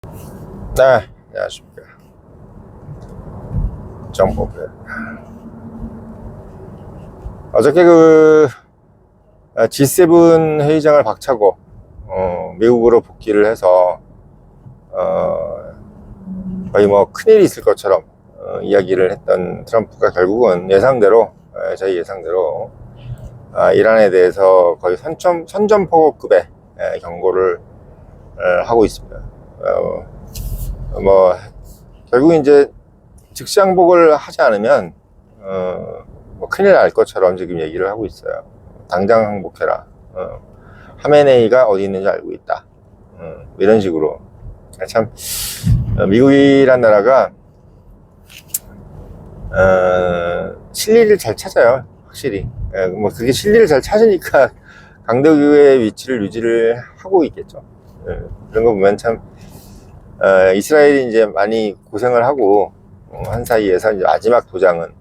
네, 안녕하십니까. 정보배. 어저께 G7 회의장을 박차고 미국으로 복귀를 해서 거의 뭐 큰일이 있을 것처럼 이야기를 했던 트럼프가 결국은 예상대로, 저희 예상대로 이란에 대해서 거의 선전포고급의 경고를 하고 있습니다. 뭐 결국 이제 즉시 항복을 하지 않으면 뭐 큰일 날 것처럼 지금 얘기를 하고 있어요. 당장 항복해라. 하메네이가 어디 있는지 알고 있다. 이런 식으로. 참 미국이란 나라가 실리를 잘 찾아요. 확실히. 뭐 그게 실리를 잘 찾으니까 강대국의 위치를 유지를 하고 있겠죠. 그런 거 보면 참 이스라엘이 이제 많이 고생을 하고 한 사이에서 이제 마지막 도장은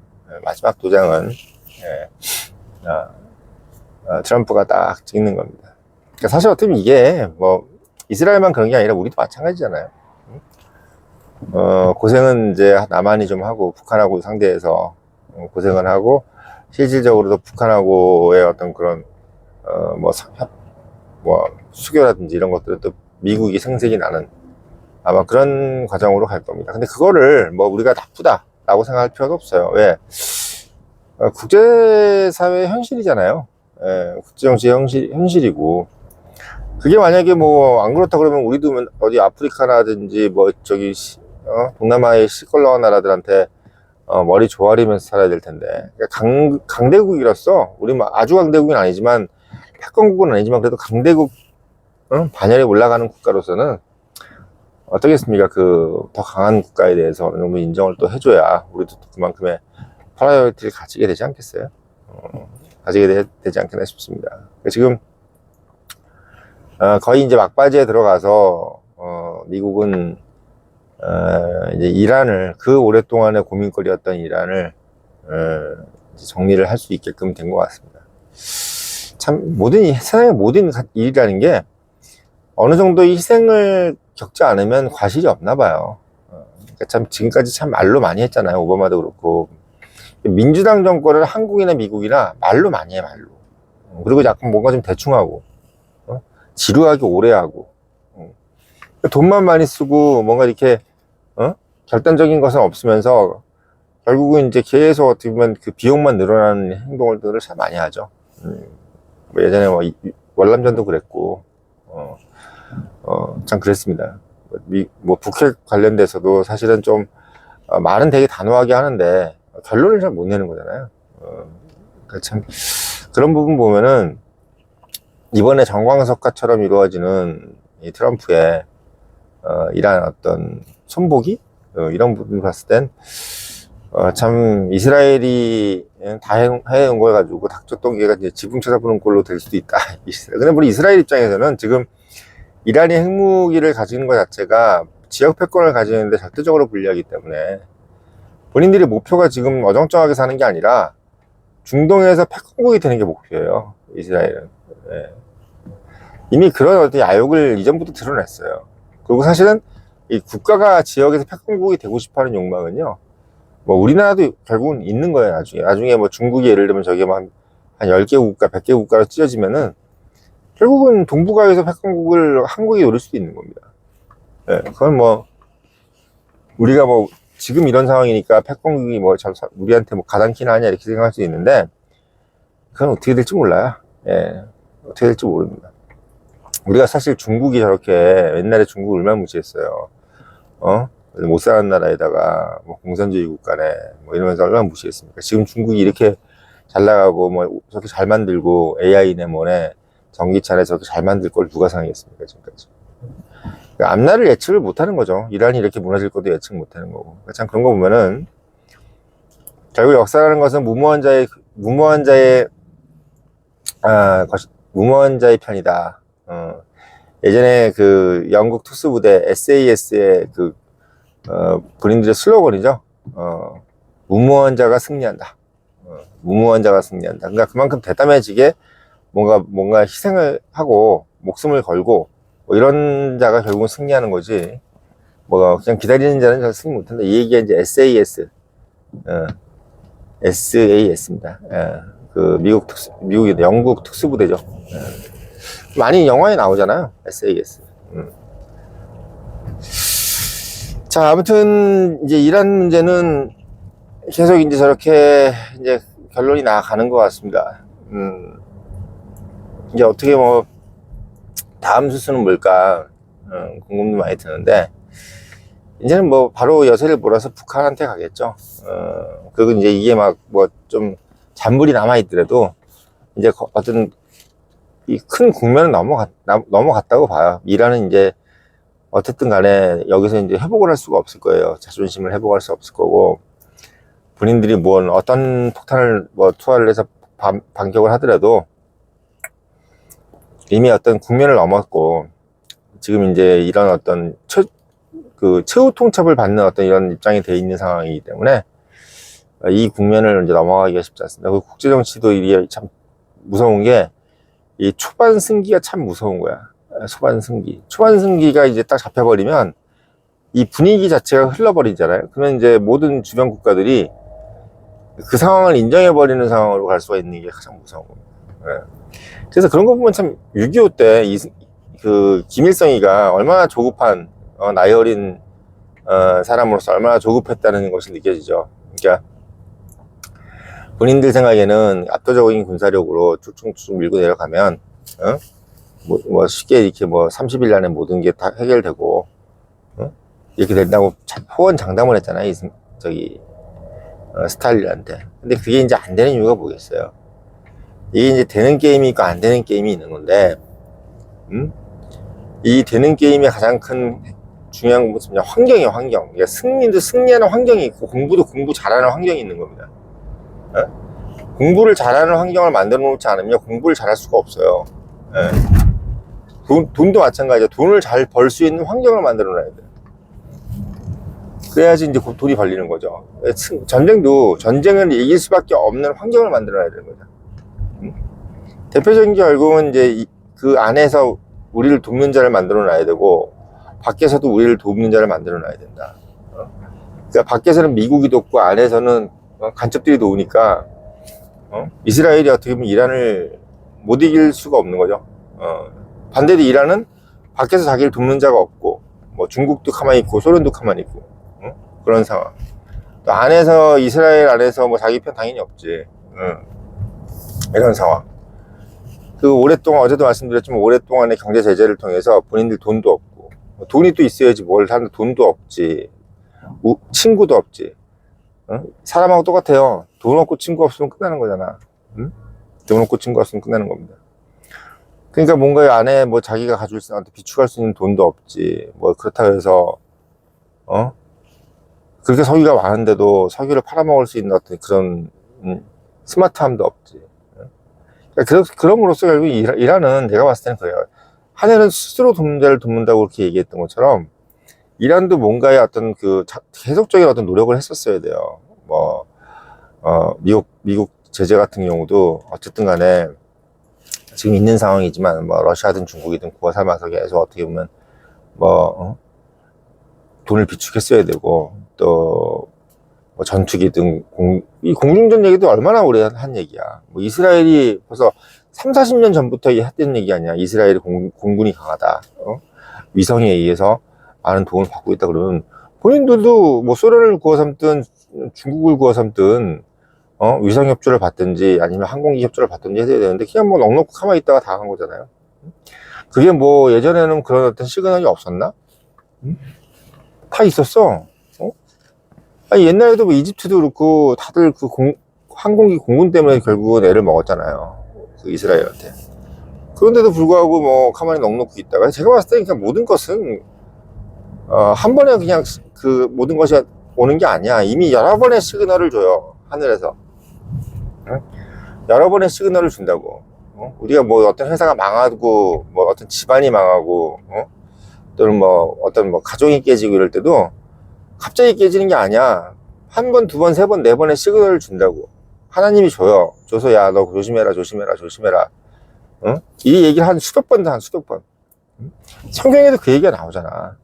트럼프가 딱 찍는 겁니다. 그러니까 사실 어떻게 보면 이게 뭐 이스라엘만 그런 게 아니라 우리도 마찬가지잖아요. 고생은 이제 남한이 좀 하고 북한하고 상대해서 고생을 하고 실질적으로도 북한하고의 어떤 그런 뭐 수교라든지 이런 것들은 또 미국이 생색이 나는 아마 그런 과정으로 갈 겁니다. 근데 그거를 뭐 우리가 나쁘다라고 생각할 필요도 없어요. 왜? 국제사회의 현실이잖아요. 국제정치의 현실이고 그게 만약에 뭐 안 그렇다 그러면 우리도 어디 아프리카라든지 뭐 저기 동남아의 시끌러운 나라들한테 머리 조아리면서 살아야 될 텐데. 그러니까 강대국이로서 우리 뭐 아주 강대국은 아니지만 패권국은 아니지만 그래도 강대국 반열에 올라가는 국가로서는 어떻겠습니까? 더 강한 국가에 대해서 어느 정도 인정을 또 해줘야 우리도 또 그만큼의 프라이어리티를 가지게 되지 않겠어요? 가지게 되지 않겠나 싶습니다. 지금 거의 이제 막바지에 들어가서 미국은 이제 이란을 오랫동안의 고민거리였던 이란을 정리를 할 수 있게끔 된 것 같습니다. 참 세상의 모든 일이라는 게 어느 정도 희생을 겪지 않으면 과실이 없나 봐요. 그러니까 참 지금까지 참 말로 많이 했잖아요. 오바마도 그렇고 민주당 정권을 한국이나 미국이나 말로 많이 해 말로. 그리고 약간 뭔가 좀 대충하고 지루하게 오래 하고 돈만 많이 쓰고 뭔가 이렇게 결단적인 것은 없으면서 결국은 이제 계속 어떻게 보면 그 비용만 늘어나는 행동들을 참 많이 하죠. 뭐 예전에 뭐 월남전도 그랬고 참 그랬습니다. 뭐 북핵 관련돼서도 사실은 좀 말은 되게 단호하게 하는데 결론을 잘 못 내는 거잖아요. 그러니까 참 그런 부분 보면은 이번에 정광석화처럼 이루어지는 이 트럼프의 이란 어떤 손보기 이런 부분을 봤을 땐 참 이스라엘이 다 해온 걸 가지고 닥쳤던 게가 이제 지붕 쳐다보는 꼴로 될 수도 있다. 근데 우리 이스라엘 입장에서는 지금 이란이 핵무기를 가지는 것 자체가 지역 패권을 가지는데 절대적으로 불리하기 때문에 본인들의 목표가 지금 어정쩡하게 사는 게 아니라 중동에서 패권국이 되는 게 목표예요. 이스라엘은. 이미 그런 어떤 야욕을 이전부터 드러냈어요. 그리고 사실은 이 국가가 지역에서 패권국이 되고 싶어하는 욕망은요, 뭐 우리나라도 결국은 있는 거예요. 나중에 뭐 중국이 예를 들면 저게 한 10개 국가 100개 국가로 찢어지면은 결국은 동북아에서 패권국을 한국이 노릴 수도 있는 겁니다. 그건 뭐 우리가 뭐 지금 이런 상황이니까 패권국이 뭐 우리한테 뭐 가당키나 하냐 이렇게 생각할 수 있는데 그건 어떻게 될지 몰라요. 어떻게 될지 모릅니다. 우리가 사실 중국이 저렇게 옛날에 중국 얼마나 무시했어요. 못 사는 나라에다가 뭐 공산주의 국가네 뭐 이러면서 얼마나 무시했습니까? 지금 중국이 이렇게 잘 나가고 뭐 저렇게 잘 만들고 AI네 뭐네 전기차네 저렇게 잘 만들 걸 누가 상의했습니까 지금까지? 그러니까 앞날을 예측을 못하는 거죠. 이란이 이렇게 무너질 것도 예측 못하는 거고. 그러니까 참 그런 거 보면은 결국 역사라는 것은 무모한 자의 편이다. 예전에 그 영국 특수부대 SAS의 본인들의 슬로건이죠. 무모한 자가 승리한다. 무모한 자가 승리한다. 그러니까 그만큼 대담해지게 뭔가 희생을 하고 목숨을 걸고 뭐 이런 자가 결국은 승리하는 거지. 뭐 그냥 기다리는 자는 잘 승리 못한다. 이 얘기가 이제 SAS, SAS입니다. 그 미국의 영국 특수부대죠. 많이 영화에 나오잖아요. SAS. 자, 아무튼 이제 이란 문제는 계속 이제 저렇게 이제 결론이 나가는 것 같습니다. 이제 어떻게 뭐 다음 수순은 뭘까 궁금도 많이 드는데, 이제는 뭐 바로 여세를 몰아서 북한한테 가겠죠. 그리고 이제 이게 막 뭐 좀 잔물이 남아 있더라도 이제 어떤 이 큰 국면은 넘어갔다고 봐요. 이란은 이제 어쨌든 간에 여기서 이제 회복을 할 수가 없을 거예요. 자존심을 회복할 수 없을 거고, 본인들이 뭐 어떤 폭탄을 뭐 투하를 해서 반격을 하더라도 이미 어떤 국면을 넘었고, 지금 이제 이런 어떤 최후 통첩을 받는 어떤 이런 입장이 돼 있는 상황이기 때문에 이 국면을 이제 넘어가기가 쉽지 않습니다. 그 국제 정치도 이게 참 무서운 게, 이 초반 승기가 참 무서운 거야. 초반 승기가 이제 딱 잡혀버리면 이 분위기 자체가 흘러버리잖아요. 그러면 이제 모든 주변 국가들이 그 상황을 인정해버리는 상황으로 갈 수가 있는 게 가장 무서운 겁니다. 그래서 그런 거 보면 참 6.25 때 그 김일성이가 얼마나 조급한 나이 어린 사람으로서 얼마나 조급했다는 것이 느껴지죠. 그러니까 본인들 생각에는 압도적인 군사력으로 쭉쭉쭉 밀고 내려가면 뭐 쉽게 이렇게 뭐 30일 안에 모든 게 다 해결되고 이렇게 된다고 호언장담을 했잖아요. 스탈린한테. 근데 그게 이제 안 되는 이유가 뭐겠어요? 이게 이제 되는 게임이 있고 안 되는 게임이 있는 건데, 이 되는 게임의 가장 큰 중요한 것은 환경이에요. 환경. 그러니까 승리하는 환경이 있고, 공부도 공부 잘하는 환경이 있는 겁니다. 공부를 잘하는 환경을 만들어 놓지 않으면 공부를 잘할 수가 없어요. 돈도 마찬가지죠. 돈을 잘 벌 수 있는 환경을 만들어 놔야 돼요. 그래야지 이제 돈이 벌리는 거죠. 전쟁을 이길 수밖에 없는 환경을 만들어 놔야 되는 거죠. 대표적인 결국은 이제 그 안에서 우리를 돕는 자를 만들어 놔야 되고, 밖에서도 우리를 돕는 자를 만들어 놔야 된다. 그러니까 밖에서는 미국이 돕고 안에서는 간첩들이 도우니까 이스라엘이 어떻게 보면 이란을 못 이길 수가 없는 거죠. 반대로 이란은 밖에서 자기를 돕는 자가 없고, 뭐 중국도 가만히 있고 소련도 가만히 있고, 그런 상황. 또 안에서 이스라엘 안에서 뭐 자기 편 당연히 없지. 이런 상황. 그 오랫동안, 어제도 말씀드렸지만 오랫동안의 경제 제재를 통해서 본인들 돈도 없고, 돈이 또 있어야지 뭘 하는데 돈도 없지, 친구도 없지. 사람하고 똑같아요. 돈 없고 친구 없으면 끝나는 거잖아. 돈 없고 친구 없으면 끝나는 겁니다. 그러니까 뭔가 안에 뭐 자기가 가질 수, 비축할 수 있는 돈도 없지. 뭐 그렇다고 해서 그렇게 석유가 많은데도 석유를 팔아먹을 수 있는 어떤 그런 스마트함도 없지. 그러니까 그럼으로써 결국 이란은, 내가 봤을 때는 그래요. 하늘은 스스로 돕는 자를 돕는다고 그렇게 얘기했던 것처럼, 이란도 뭔가의 어떤 계속적인 어떤 노력을 했었어야 돼요. 뭐 미국 제재 같은 경우도 어쨌든 간에 지금 있는 상황이지만, 뭐 러시아든 중국이든 구워 삶아서 계속 어떻게 보면 뭐 돈을 비축했어야 되고, 또 뭐 전투기든 이 공중전 얘기도 얼마나 오래 한 얘기야. 뭐 이스라엘이 벌써 30-40년 전부터 했던 얘기 아니야. 이스라엘이 공군이 강하다, 위성에 의해서 많은 도움을 받고 있다. 그러면 본인들도 뭐 소련을 구워 삼든 중국을 구워 삼든 위성 협조를 받든지 아니면 항공기 협조를 받든지 해야 되는데, 그냥 뭐 넉넉히 가만히 있다가 당한 거잖아요. 그게 뭐 예전에는 그런 어떤 시그널이 없었나? 다 있었어. 아니, 옛날에도 뭐 이집트도 그렇고 다들 항공기 공군 때문에 결국은 애를 먹었잖아요. 그 이스라엘한테. 그런데도 불구하고 뭐 가만히 넉넉히 있다가, 제가 봤을 때 그냥 모든 것은 한 번에 그냥 그 모든 것이 오는 게 아니야. 이미 여러 번의 시그널을 줘요, 하늘에서. 여러 번의 시그널을 준다고. 우리가 뭐 어떤 회사가 망하고, 뭐 어떤 집안이 망하고, 또는 뭐 어떤 뭐 가정이 깨지고 이럴 때도 갑자기 깨지는 게 아니야. 한 번, 두 번, 세 번, 네 번의 시그널을 준다고. 하나님이 줘요. 줘서, 야, 너 조심해라, 조심해라, 조심해라. 이 얘기를 한 수백 번. 성경에도 그 얘기가 나오잖아.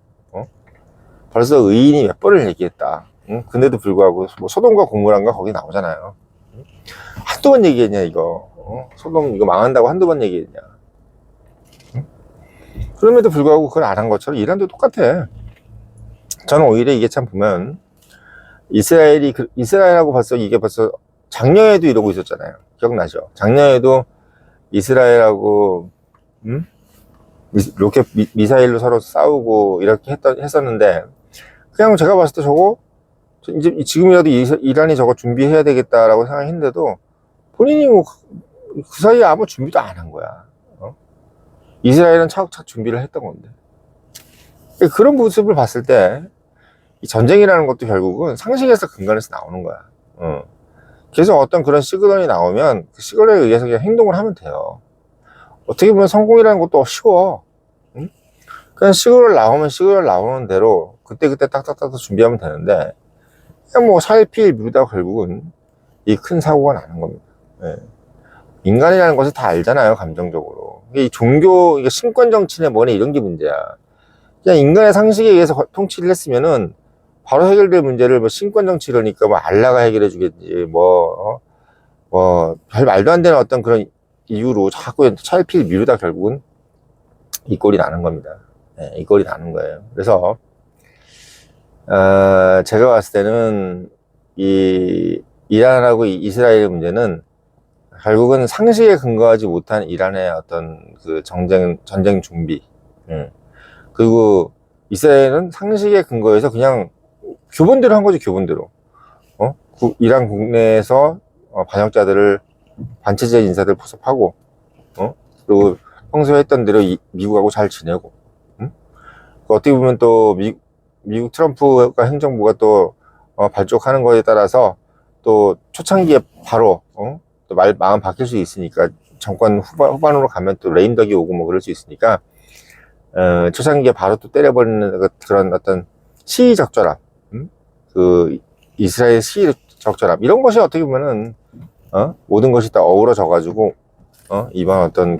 벌써 의인이 몇 번을 얘기했다. 응? 근데도 불구하고 뭐 소돔과 고모라인가 거기 나오잖아요. 응? 한두 번 얘기했냐 이거. 소돔 이거 망한다고 한두 번 얘기했냐. 응? 그럼에도 불구하고 그걸 안 한 것처럼 이란도 똑같아. 저는 오히려 이게 참 보면 이스라엘하고 벌써 작년에도 이러고 있었잖아요. 기억나죠? 작년에도 이스라엘하고 로켓 미사일로 서로 싸우고 이렇게 했었는데, 그냥 제가 봤을 때 저거 이제 지금이라도 이란이 저거 준비해야 되겠다라고 생각했는데도 본인이 뭐 그 사이에 아무 준비도 안 한 거야. 이스라엘은 차곡차곡 준비를 했던 건데. 그런 모습을 봤을 때 이 전쟁이라는 것도 결국은 상식에서 근간에서 나오는 거야. 그래서 어떤 그런 시그널이 나오면 그 시그널에 의해서 그냥 행동을 하면 돼요. 어떻게 보면 성공이라는 것도 쉬워. 응? 그냥 시그널 나오는 대로 그때그때 딱딱딱 준비하면 되는데, 그냥 뭐 살필 미루다가 결국은 이 큰 사고가 나는 겁니다. 예. 인간이라는 것을 다 알잖아요, 감정적으로. 이 종교, 이게 신권 정치네 뭐네 이런 게 문제야. 그냥 인간의 상식에 의해서 통치를 했으면은 바로 해결될 문제를 뭐 신권 정치 그러니까 뭐 알라가 해결해 주겠지, 별 말도 안 되는 어떤 그런 이유로 자꾸 차일피일 미루다 결국은 이 꼴이 나는 겁니다. 네, 이 꼴이 나는 거예요. 그래서 제가 봤을 때는 이 이란하고 이스라엘 문제는 결국은 상식에 근거하지 못한 이란의 어떤 그 전쟁 준비, 그리고 이스라엘은 상식에 근거해서 그냥 교본대로 한 거지, 교본대로. 이란 국내에서 반역자들을, 반체제 인사들 포섭하고, 그리고 평소에 했던 대로 미국하고 잘 지내고, 어떻게 보면 또 미국 트럼프가 행정부가 또 발족하는 거에 따라서 또 초창기에 바로 또 마음 바뀔 수 있으니까, 정권 후반으로 가면 또 레임덕이 오고 뭐 그럴 수 있으니까 초창기에 바로 또 때려버리는 그런 어떤 시의적절함, 그 이스라엘 시의적절함, 이런 것이 어떻게 보면은 모든 것이 다 어우러져 가지고 이번 어떤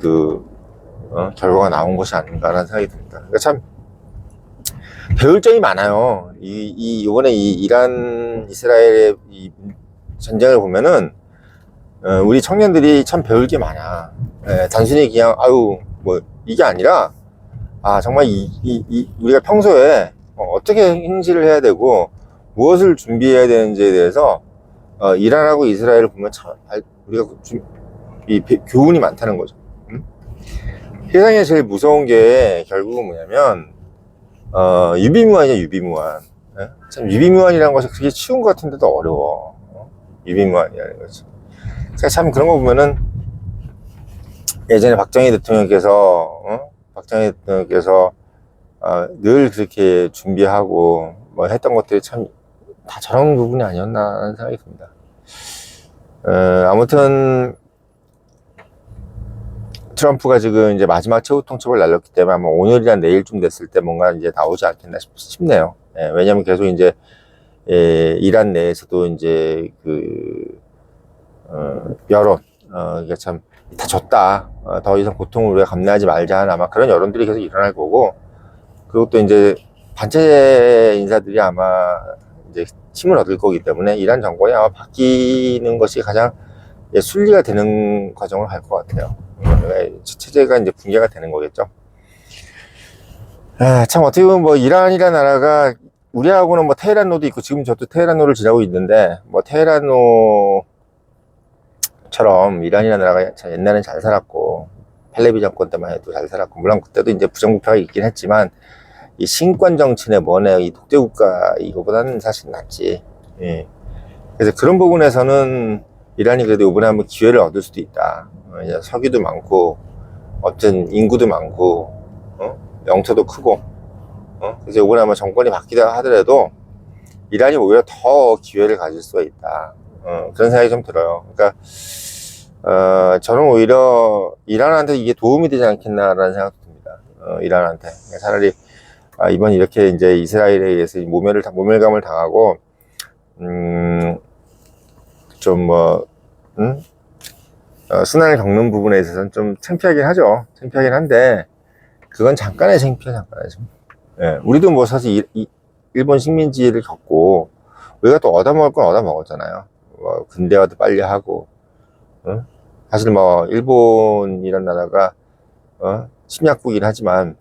결과가 나온 것이 아닌가라는 생각이 듭니다. 그러니까 참 배울 점이 많아요. 이번에 이 이란 이스라엘의 이 전쟁을 보면은 우리 청년들이 참 배울 게 많아. 단순히 그냥 뭐 이게 아니라, 정말 우리가 평소에 어떻게 행실을 해야 되고 무엇을 준비해야 되는지에 대해서 이란하고 이스라엘을 보면 참 우리가 교훈이 많다는 거죠. 세상에 제일 무서운 게 결국은 뭐냐면 유비무환이죠, 유비무환. 참 유비무환이라는 것이 그게 쉬운 것 같은데도 어려워. 유비무환이라는 거지. 그러니까 참 그런 거 보면은 예전에 박정희 대통령께서 늘 그렇게 준비하고 뭐 했던 것들이 참 다 저런 부분이 아니었나 하는 생각이 듭니다. 아무튼 트럼프가 지금 이제 마지막 최후 통첩을 날렸기 때문에 아마 오늘이나 내일쯤 됐을 때 뭔가 이제 나오지 않겠나 싶네요. 왜냐면 계속 이제 이란 내에서도 이제 여론, 이게 참 다 졌다, 더 이상 고통을 우리가 감내하지 말자 하는 아마 그런 여론들이 계속 일어날 거고, 그리고 또 이제 반체 인사들이 아마 이제 힘을 얻을 거기 때문에 이란 정권이 아마 바뀌는 것이 가장 순리가 되는 과정을 갈 것 같아요. 체제가 이제 붕괴가 되는 거겠죠. 참 어떻게 보면 뭐 이란이라는 나라가 우리하고는 뭐 테헤란로도 있고, 지금 저도 테헤란로를 지나고 있는데, 뭐 테헤란로처럼 이란이라는 나라가 참 옛날엔 잘 살았고, 팔레비 정권 때만 해도 잘 살았고, 물론 그때도 이제 부정부패가 있긴 했지만 이 신권 정치네 뭐네 이 독재국가 이거보다는 사실 낫지. 그래서 그런 부분에서는 이란이 그래도 이번에 한번 기회를 얻을 수도 있다. 이제 석유도 많고, 어쨌든 인구도 많고, 영토도 크고, 그래서 이번에 아마 정권이 바뀌다 하더라도 이란이 오히려 더 기회를 가질 수가 있다. 그런 생각이 좀 들어요. 그러니까 저는 오히려 이란한테 이게 도움이 되지 않겠나라는 생각도 듭니다. 이란한테 차라리 이번 이렇게 이제 이스라엘에 의해서 모멸감을 당하고 순환을 겪는 부분에 있어서는 좀 창피하긴 하죠. 창피하긴 한데 그건 잠깐의 창피야, 잠깐의 창피. 우리도 뭐 사실 일본 식민지를 겪고 우리가 또 얻어먹을 건 얻어먹었잖아요. 뭐 근대화도 빨리 하고, 사실 뭐 일본이란 나라가 침략국이긴 하지만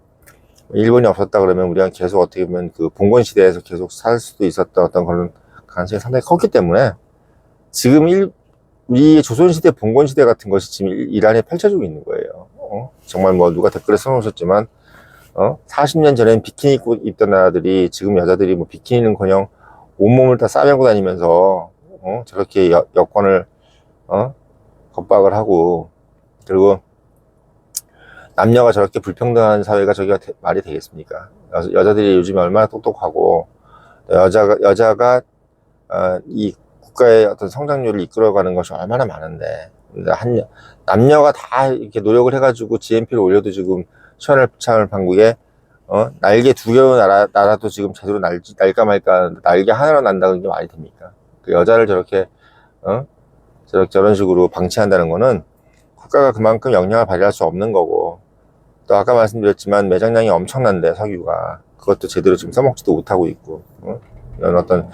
일본이 없었다 그러면 우리가 계속 어떻게 보면 그 봉건 시대에서 계속 살 수도 있었던 어떤 그런 가능성이 상당히 컸기 때문에 지금 우리 조선시대 봉건시대 같은 것이 지금 이란에 펼쳐지고 있는 거예요. 정말 뭐 누가 댓글에 써놓으셨지만 40년 전엔 비키니 입던 나라들이 지금 여자들이 뭐 비키니는커녕 온몸을 다 싸매고 다니면서 저렇게 여권을 겁박을 하고, 그리고 남녀가 저렇게 불평등한 사회가 저기가 말이 되겠습니까? 여자들이 요즘에 얼마나 똑똑하고 여자가 이 국가의 어떤 성장률을 이끌어가는 것이 얼마나 많은데, 남녀가 다 이렇게 노력을 해가지고 GNP를 올려도 지금 시원할 판국에 날개 두 개의 나라도 지금 제대로 날까 말까, 날개 하나로 난다는 게 말이 됩니까? 그 여자를 저렇게 저런 식으로 방치한다는 거는 국가가 그만큼 역량을 발휘할 수 없는 거고, 또 아까 말씀드렸지만 매장량이 엄청난데 석유가 그것도 제대로 지금 써먹지도 못하고 있고, 이런 어떤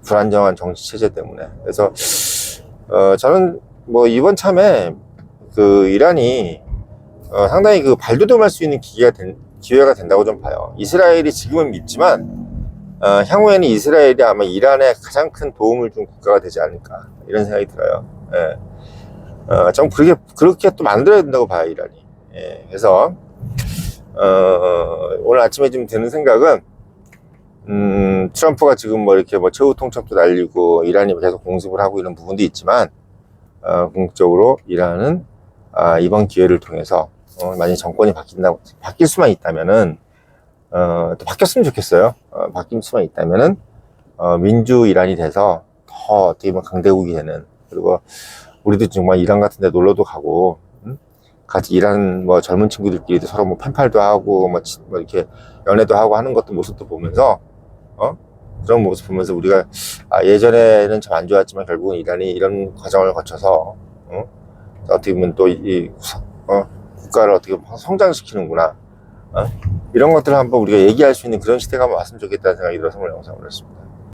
불안정한 정치 체제 때문에. 그래서 저는 뭐 이번 참에 그 이란이 상당히 그 발돋움할 수 있는 기회가 된다고 좀 봐요. 이스라엘이 지금은 밉지만 향후에는 이스라엘이 아마 이란에 가장 큰 도움을 준 국가가 되지 않을까, 이런 생각이 들어요. 예. 좀 그렇게 또 만들어야 된다고 봐요, 이란이. 예. 그래서 오늘 아침에 좀 드는 생각은, 트럼프가 지금 뭐 이렇게 뭐 최후 통첩도 날리고 이란이 계속 공습을 하고 이런 부분도 있지만, 궁극적으로 이란은 이번 기회를 통해서 만약 정권이 바뀔 수만 있다면은, 또 바뀌었으면 좋겠어요. 바뀔 수만 있다면은 민주 이란이 돼서 더 어떻게 보면 강대국이 되는, 그리고 우리도 정말 이란 같은 데 놀러도 가고, 같이 이란 뭐 젊은 친구들끼리도 서로 뭐 펜팔도 하고 뭐 이렇게 연애도 하고 하는 것도 모습도 보면서 그런 모습 보면서 우리가 예전에는 참 안 좋았지만 결국은 이란이 이런 과정을 거쳐서 어떻게 보면 또 국가를 어떻게 성장시키는구나, 이런 것들을 한번 우리가 얘기할 수 있는 그런 시대가 왔으면 좋겠다는 생각이 들어서 오늘 영상을 했습니다.